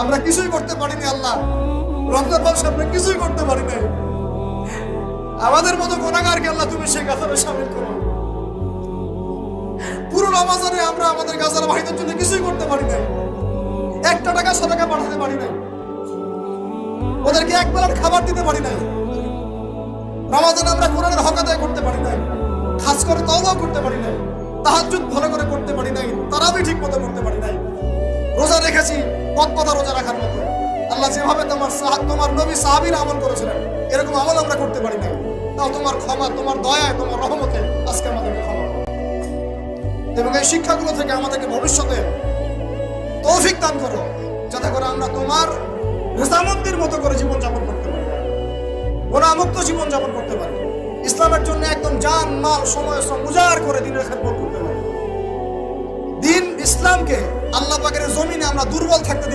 আমরা কিছুই করতে পারিনি আল্লাহ, রমজান মাসে আমরা কিছুই করতে পারি নাই। আমাদের মতো গুনাহগারকে আল্লাহ তুমি সেই কাতারে শামিল করো। পুরো রমজানে আমরা আমাদের গাজার ভাইদের জন্য কিছুই করতে পারি নাই, একটা টাকা সদকা পাঠাতে পারি নাই, ওদেরকে এক বেলার খাবার দিতে পারি নাই। রমজানে আমরা কোরআনের হক আদায় করতে পারি নাই, খাস করে তওবা করতে পারি নাই, তাহাজ্জুদ ভালো করে করতে পারি নাই, তারাবি ঠিক মতো করতে পারি নাই। রোজা রেখেছি পথ রোজা রাখার মতো। আল্লাহ যেভাবে তোমার নবী সাহাবীরা আমল করেছিলেন এরকম আমল আমরা করতে পারি নাই। তাও তোমার ক্ষমা, তোমার দয়ায়, তোমার রহমতে আজকে আমাদেরকে ক্ষমা করো। এবং এই শিক্ষাগুলো থেকে আমাদেরকে ভবিষ্যতে তৌফিক দান করো, যাতে করে আমরা তোমার রেজামন্দির মতো করে জীবনযাপন করতে পারি, গুনাহমুক্ত জীবনযাপন করতে পারি, ইসলামের জন্য একদম জান মাল সময় উজাড় করে দিনের খেদমত করতে পারি। দিন ইসলামকে আল্লাহ পাকের জমিনে আমরা দুর্বল থাকতে দিব